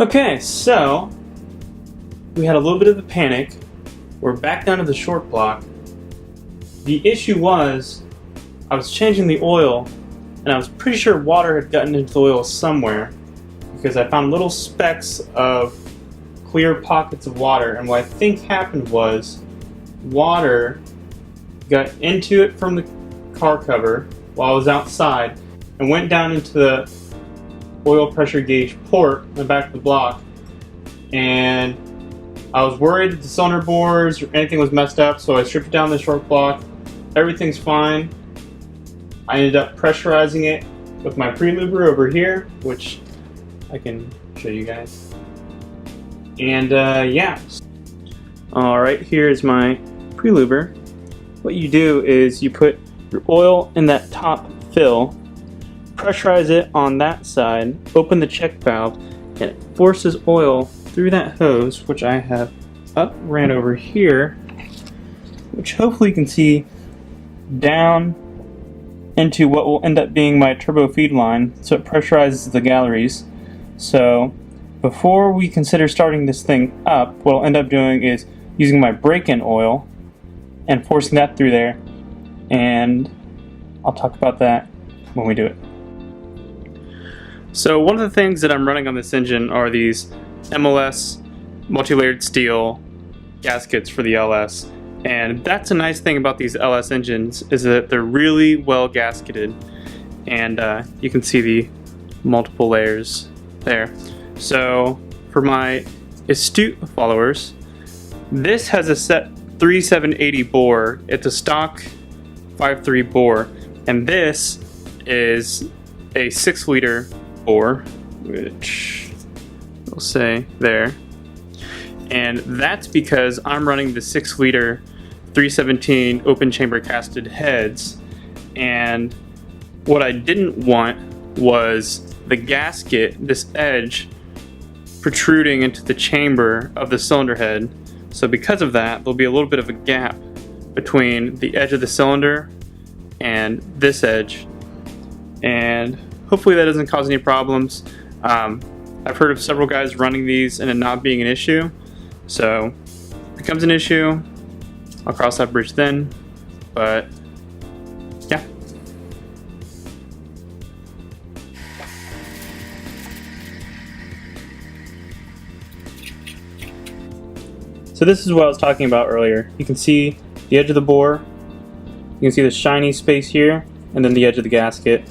Okay, so we had a little bit of a panic. We're back down to the short block. The issue was I was changing the oil and I was pretty sure water had gotten into the oil somewhere because I found little specks of clear pockets of water, and what I think happened was water got into it from the car cover while I was outside and went down into the oil pressure gauge port in the back of the block, and I was worried that the cylinder bores or anything was messed up, so I stripped it down the short block. Everything's fine. I ended up pressurizing it with my pre-luber over here, which I can show you guys. And yeah. Alright, here's my pre-luber. What you do is you put your oil in that top fill, pressurize it on that side, open the check valve, and it forces oil through that hose, which I have ran over here, which hopefully you can see down into what will end up being my turbo feed line, so it pressurizes the galleries. So before we consider starting this thing up, what I'll end up doing is using my break-in oil and forcing that through there, and I'll talk about that when we do it. So one of the things that I'm running on this engine are these MLS multi-layered steel gaskets for the LS, and that's a nice thing about these LS engines is that they're really well gasketed, and you can see the multiple layers there. So for my astute followers, this has a set 3780 bore. It's a stock 5.3 bore, and this is a 6-liter bore, which we'll say there. And that's because I'm running the 6-liter 317 open chamber casted heads, and what I didn't want was the gasket, this edge, protruding into the chamber of the cylinder head. So because of that, there'll be a little bit of a gap between the edge of the cylinder and this edge, and hopefully that doesn't cause any problems. I've heard of several guys running these and it not being an issue, so if it becomes an issue, I'll cross that bridge then, but yeah. So this is what I was talking about earlier. You can see the edge of the bore, you can see the shiny space here, and then the edge of the gasket.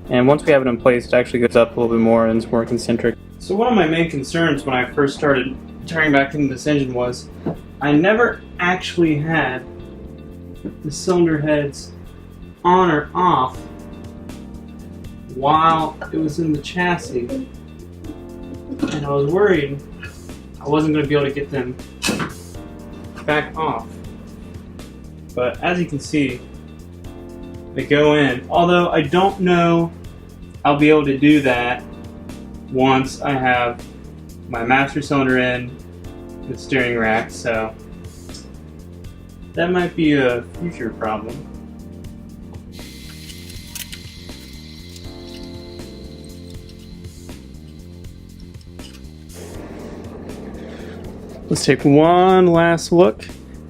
And once we have it in place, it actually goes up a little bit more and it's more concentric. So one of my main concerns when I first started turning back into this engine was I never actually had the cylinder heads on or off while it was in the chassis. And I was worried I wasn't going to be able to get them back off. But as you can see, they go in. Although I don't know I'll be able to do that once I have my master cylinder in the steering rack, so that might be a future problem. Let's take one last look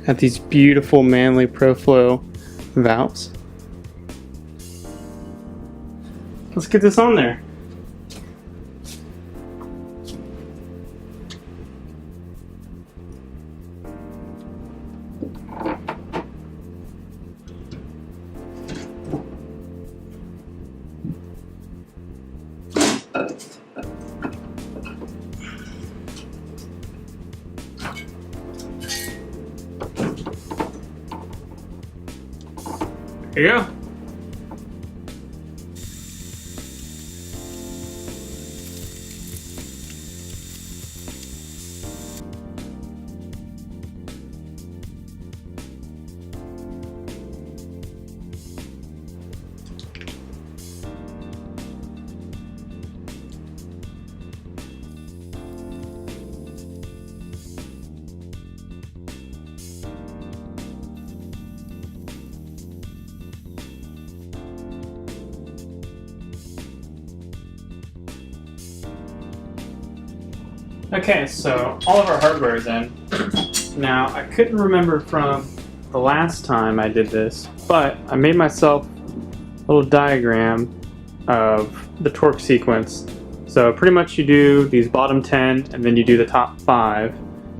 at these beautiful Manley ProFlow valves. Let's get this on there. There you go. Okay, so all of our hardware is in. Now, I couldn't remember from the last time I did this, but I made myself a little diagram of the torque sequence. So pretty much you do these bottom 10 and then you do the top 5,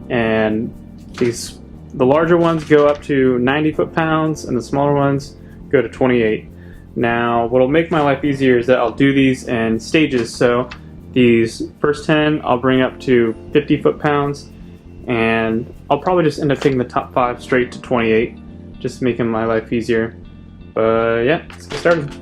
and the larger ones go up to 90 foot-pounds and the smaller ones go to 28. Now what'll make my life easier is that I'll do these in stages. So these first 10 I'll bring up to 50 foot-pounds, and I'll probably just end up taking the top 5 straight to 28, just making my life easier. But yeah, let's get started.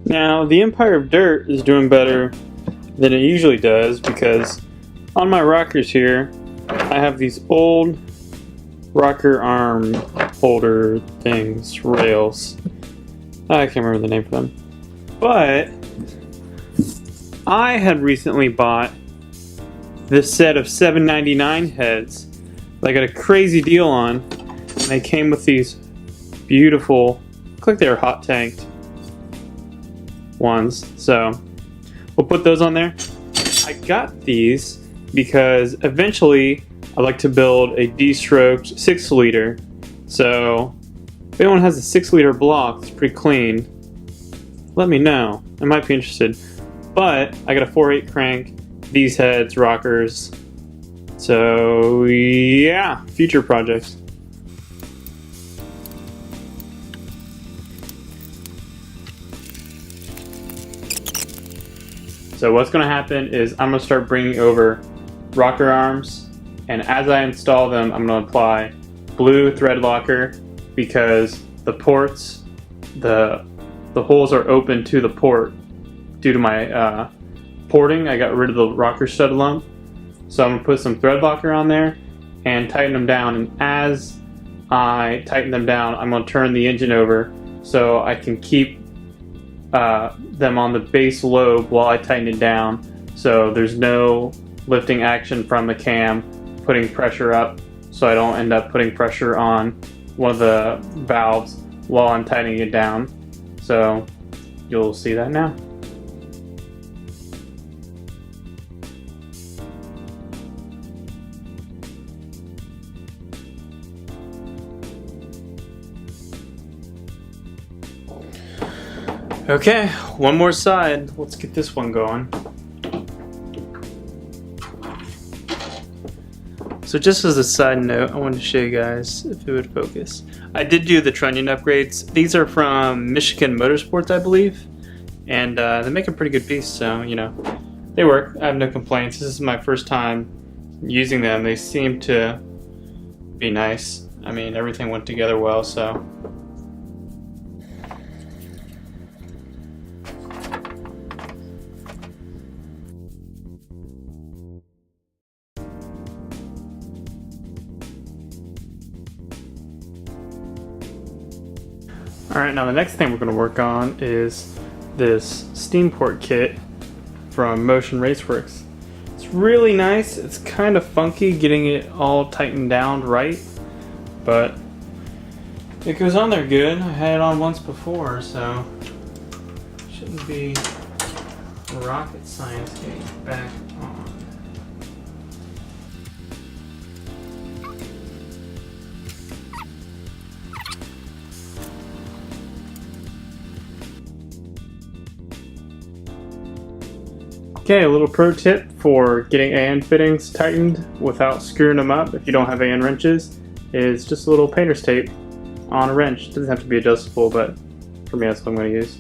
Now, the Empire of Dirt is doing better than it usually does because on my rockers here, I have these old rocker arm holder things, rails. I can't remember the name for them. But I had recently bought this set of $7.99 heads that I got a crazy deal on. And they came with these beautiful, look like they were hot tanked ones. So we'll put those on there. I got these because eventually I'd like to build a D-stroked 6-liter. So if anyone has a 6-liter block that's pretty clean, let me know. I might be interested. But I got a 4.8 crank, these heads, rockers. So yeah, future projects. So what's going to happen is I'm going to start bringing over rocker arms, and as I install them, I'm going to apply blue thread locker because the ports, the holes are open to the port due to my porting. I got rid of the rocker stud lump, so I'm going to put some thread locker on there and tighten them down. And as I tighten them down, I'm going to turn the engine over so I can keep them on the base lobe while I tighten it down, so there's no lifting action from the cam putting pressure up, so I don't end up putting pressure on one of the valves while I'm tightening it down. So you'll see that now. Okay, one more side. Let's get this one going. So just as a side note, I wanted to show you guys if it would focus. I did do the trunnion upgrades. These are from Michigan Motorsports, I believe. And they make a pretty good piece, so, you know, they work. I have no complaints. This is my first time using them. They seem to be nice. I mean, everything went together well, so. Alright, now the next thing we're going to work on is this steam port kit from Motion Raceworks. It's really nice. It's kind of funky getting it all tightened down right, but it goes on there good. I had it on once before, so shouldn't be rocket science getting it back on. Okay, a little pro tip for getting AN fittings tightened without screwing them up if you don't have AN wrenches is just a little painter's tape on a wrench. It doesn't have to be adjustable, but for me that's what I'm going to use.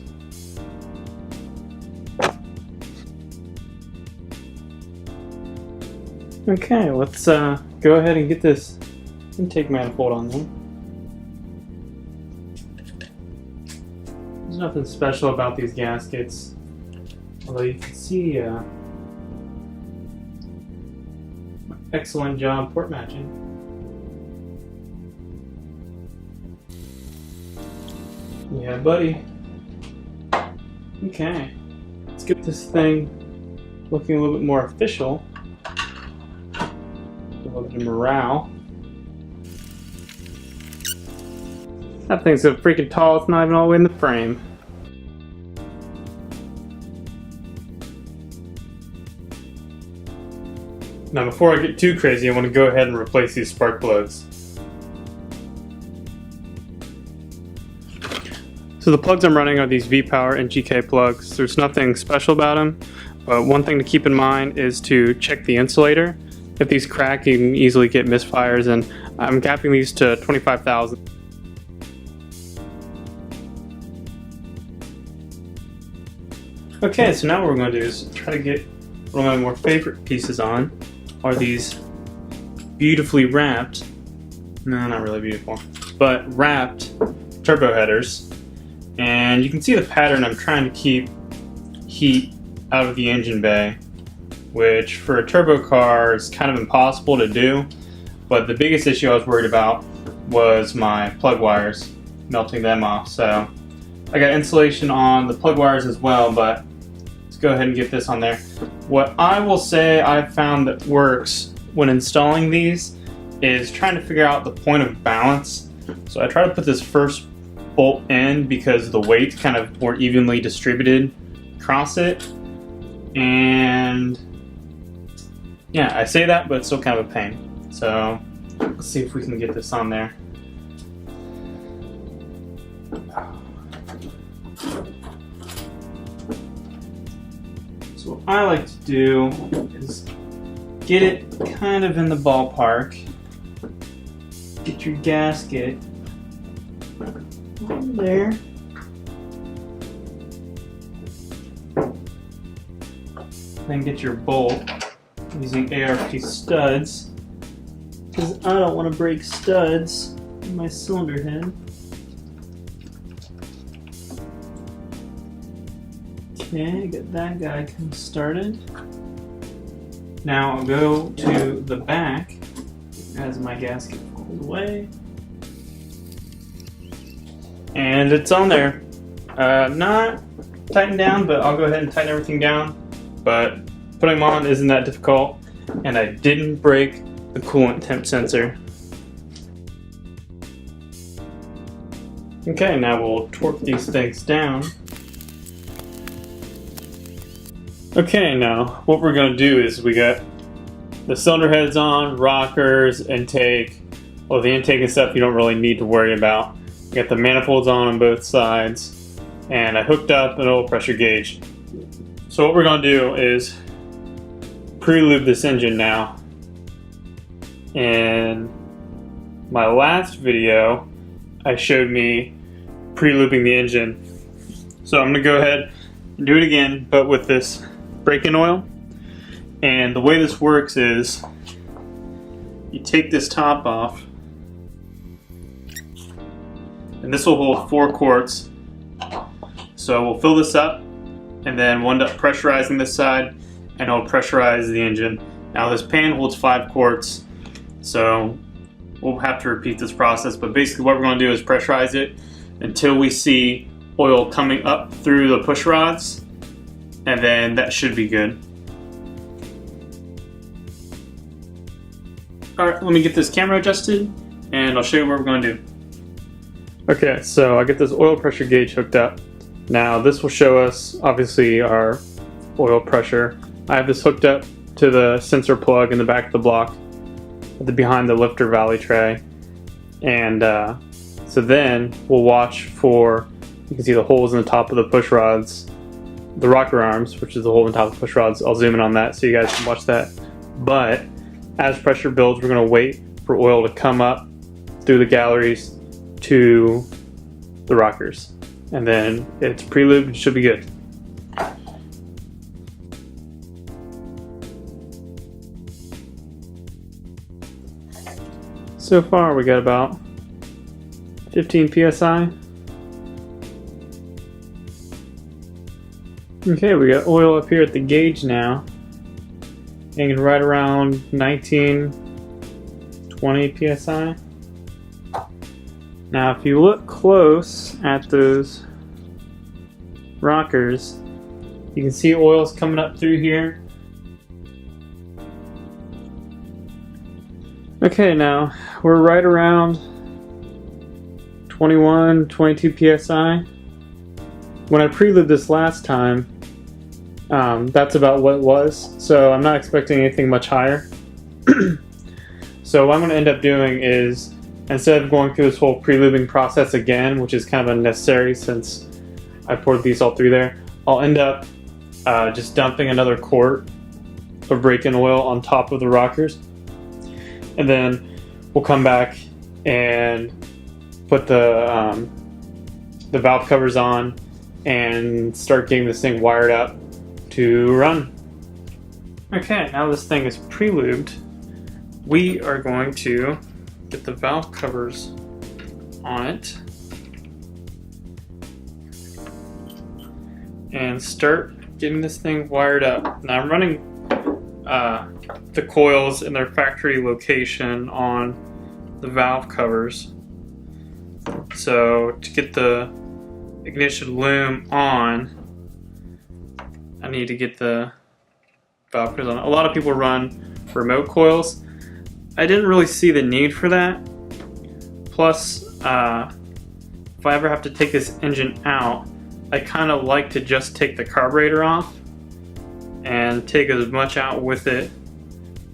Okay, let's go ahead and get this intake manifold on there. There's nothing special about these gaskets. Although you can see excellent job port matching. Yeah, buddy. Okay, let's get this thing looking a little bit more official. A little bit of morale. That thing's so freaking tall, it's not even all the way in the frame. Now before I get too crazy, I want to go ahead and replace these spark plugs. So the plugs I'm running are these V-Power and GK plugs. There's nothing special about them, but one thing to keep in mind is to check the insulator. If these crack, you can easily get misfires, and I'm capping these to 25,000. Okay, so now what we're going to do is try to get one of my more favorite pieces on, are these beautifully wrapped, no, not really beautiful, but wrapped turbo headers. And you can see the pattern. I'm trying to keep heat out of the engine bay, which for a turbo car is kind of impossible to do. But the biggest issue I was worried about was my plug wires, melting them off. So I got insulation on the plug wires as well, but let's go ahead and get this on there. What I will say I've found that works when installing these is trying to figure out the point of balance. So I try to put this first bolt in because the weight's kind of more evenly distributed across it. And yeah, I say that, but it's still kind of a pain. So let's see if we can get this on there. So what I like to do is get it kind of in the ballpark. Get your gasket on there. Then get your bolt using ARP studs, because I don't want to break studs in my cylinder head. Okay, get that guy kind of started. Now I'll go to the back as my gasket falls away. And it's on there. Not tightened down, but I'll go ahead and tighten everything down. But putting them on isn't that difficult. And I didn't break the coolant temp sensor. Okay, now we'll torque these things down. Okay, now what we're going to do is we got the cylinder heads on, rockers, intake. Well, the intake and stuff you don't really need to worry about. We got the manifolds on both sides, and I hooked up an oil pressure gauge. So what we're going to do is pre-lube this engine now. In my last video, I showed me pre-lubing the engine. So I'm going to go ahead and do it again, but with this break-in oil. And the way this works is you take this top off, and this will hold 4 quarts. So we'll fill this up and then we'll end up pressurizing this side, and it'll pressurize the engine. Now this pan holds 5 quarts, so we'll have to repeat this process, but basically what we're going to do is pressurize it until we see oil coming up through the push rods, and then that should be good. Alright, let me get this camera adjusted and I'll show you what we're going to do. Okay, so I get this oil pressure gauge hooked up. Now this will show us obviously our oil pressure. I have this hooked up to the sensor plug in the back of the block behind the lifter valley tray. And so then we'll watch for, you can see the holes in the top of the push rods, the rocker arms, which is the hole in the top of the push rods. I'll zoom in on that so you guys can watch that. But as pressure builds, we're going to wait for oil to come up through the galleries to the rockers. And then it's pre-lubed, it should be good. So far we got about 15 psi. Okay, we got oil up here at the gauge now, hanging right around 19, 20 psi. Now if you look close at those rockers, you can see oil's coming up through here. Okay, now we're right around 21, 22 psi. When I prelude this last time, that's about what it was, so I'm not expecting anything much higher. So what I'm going to end up doing is, instead of going through this whole pre-lubing process again, which is kind of unnecessary since I poured these all through there, I'll end up just dumping another quart of break-in oil on top of the rockers, and then we'll come back and put the valve covers on and start getting this thing wired up to run. Okay, now this thing is pre-lubed, we are going to get the valve covers on it and start getting this thing wired up. Now I'm running the coils in their factory location on the valve covers. So to get the ignition loom on, I need to get the valve covers on. A lot of people run remote coils. I didn't really see the need for that. Plus, if I ever have to take this engine out, I kind of like to just take the carburetor off and take as much out with it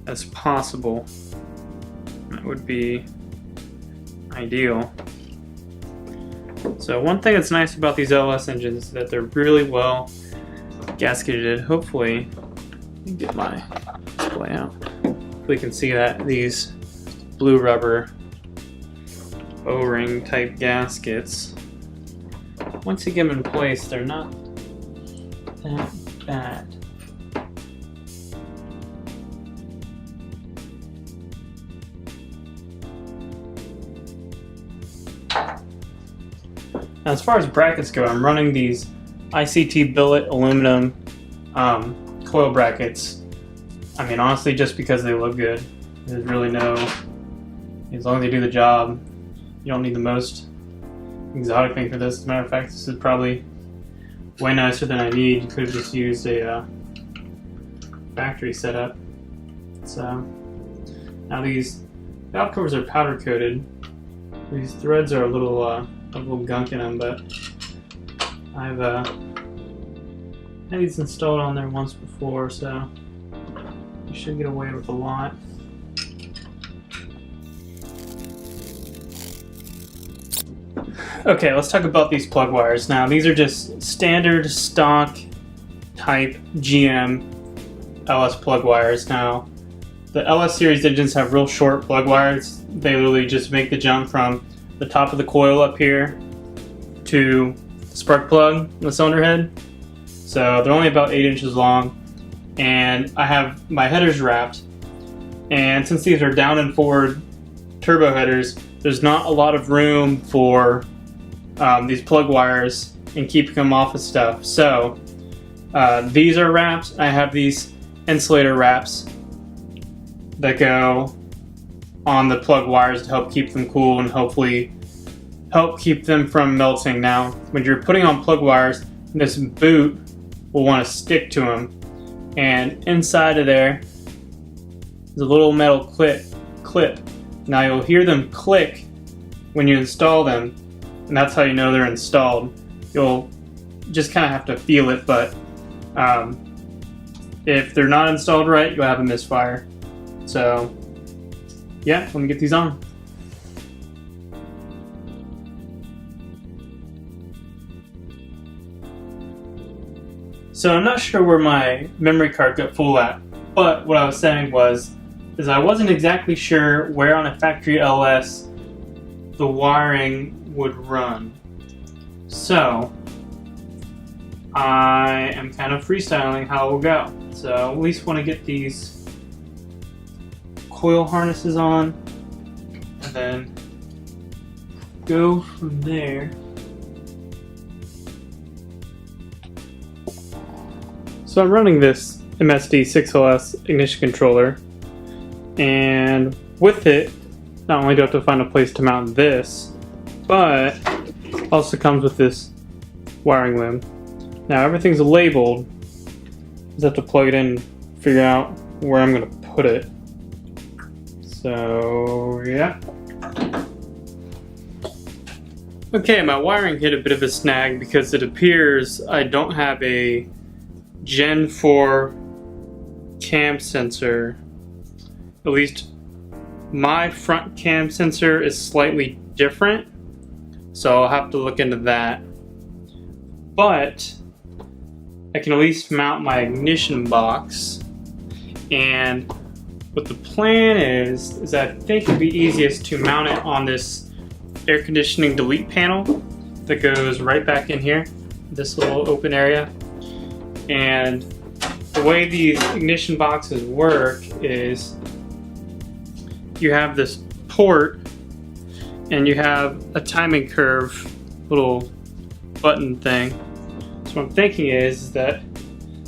as possible. That would be ideal. So one thing that's nice about these LS engines is that they're really well gasketed. Hopefully, let me get my display out. We can see that these blue rubber O-ring type gaskets, once you get them in place, they're not that bad. Now, as far as brackets go, I'm running these ICT billet aluminum coil brackets. I mean, honestly, just because they look good. There's really no, as long as they do the job, you don't need the most exotic thing for this. As a matter of fact, this is probably way nicer than I need. You could have just used a factory setup. So now these valve covers are powder coated. These threads are a little gunk in them, but I've had these installed on there once before, so you should get away with a lot. Okay, let's talk about these plug wires. Now, these are just standard stock type GM LS plug wires. Now, the LS series engines have real short plug wires. They literally just make the jump from the top of the coil up here to the spark plug on the cylinder head. So they're only about 8 inches long, and I have my headers wrapped, and since these are down and forward turbo headers, there's not a lot of room for these plug wires and keeping them off of stuff. So these are wrapped. I have these insulator wraps that go on the plug wires to help keep them cool and hopefully help keep them from melting. Now, when you're putting on plug wires, this boot will want to stick to them, and inside of there is a little metal clip. Now you'll hear them click when you install them, and that's how you know they're installed. You'll just kind of have to feel it, but if they're not installed right, you'll have a misfire. So yeah, let me get these on. So I'm not sure where my memory card got full at, but what I was saying is I wasn't exactly sure where on a factory LS the wiring would run. So I am kind of freestyling how it will go. So I at least want to get these coil harnesses on and then go from there. So I'm running this MSD6LS ignition controller, and with it, not only do I have to find a place to mount this, but it also comes with this wiring loom. Now everything's labeled. I just have to plug it in and figure out where I'm going to put it. So yeah. Okay, my wiring hit a bit of a snag because it appears I don't have a Gen 4 cam sensor. At least my front cam sensor is slightly different, so I'll have to look into that. But I can at least mount my ignition box, and what the plan is I think it'd be easiest to mount it on this air conditioning delete panel that goes right back in here, this little open area. And the way these ignition boxes work is you have this port and you have a timing curve little button thing. So what I'm thinking is that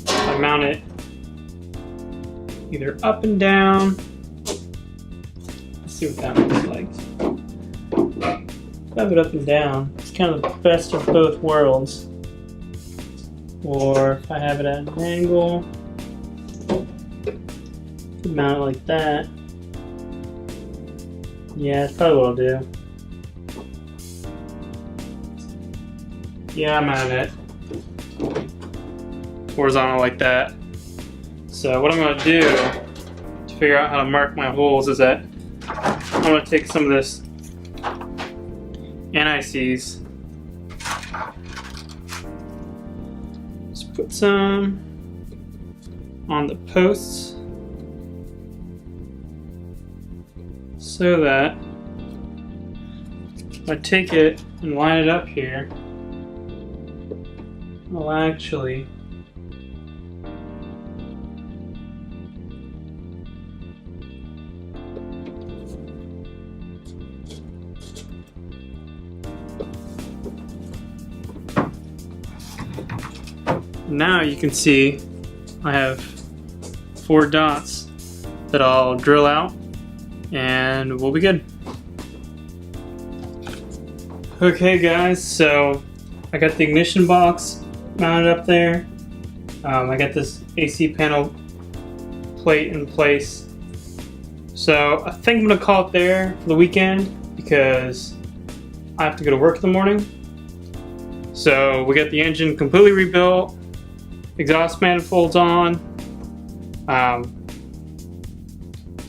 I mount it either up and down. Let's see what that looks like. Have it up and down. It's kind of the best of both worlds. Or if I have it at an angle, mount it like that. Yeah, that's probably what I'll do. Yeah, I'm mounting it horizontal like that. So what I'm going to do to figure out how to mark my holes is that I'm going to take some of this anti-seize. Just put some on the posts so that if I take it and line it up here, I'll actually now you can see I have 4 dots that I'll drill out and we'll be good. Okay guys, so I got the ignition box mounted up there. I got this AC panel plate in place. So I think I'm gonna call it there for the weekend because I have to go to work in the morning. So we got the engine completely rebuilt, exhaust manifolds on,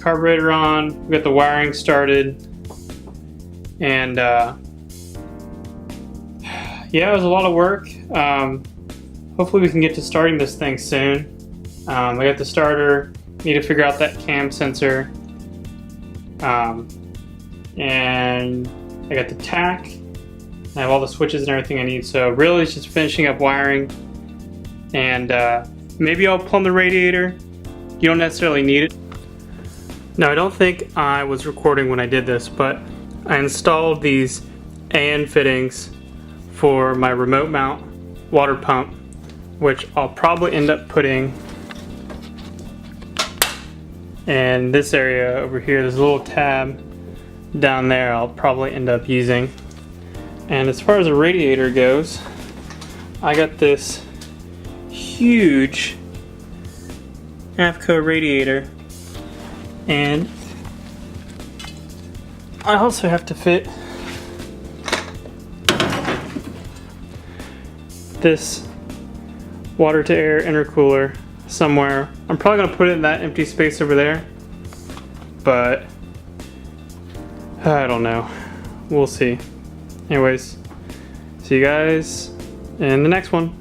carburetor on, we got the wiring started, and yeah, it was a lot of work. Hopefully we can get to starting this thing soon. I got the starter, need to figure out that cam sensor, and I got the tach. I have all the switches and everything I need, so really it's just finishing up wiring, and maybe I'll plumb the radiator. You don't necessarily need it. Now I don't think I was recording when I did this, but I installed these AN fittings for my remote mount water pump, which I'll probably end up putting in this area over here. There's a little tab down there I'll probably end up using. And as far as the radiator goes, I got this huge AFCO radiator, and I also have to fit this water to air intercooler somewhere. I'm probably gonna put it in that empty space over there, but I don't know. We'll see. Anyways, see you guys in the next one.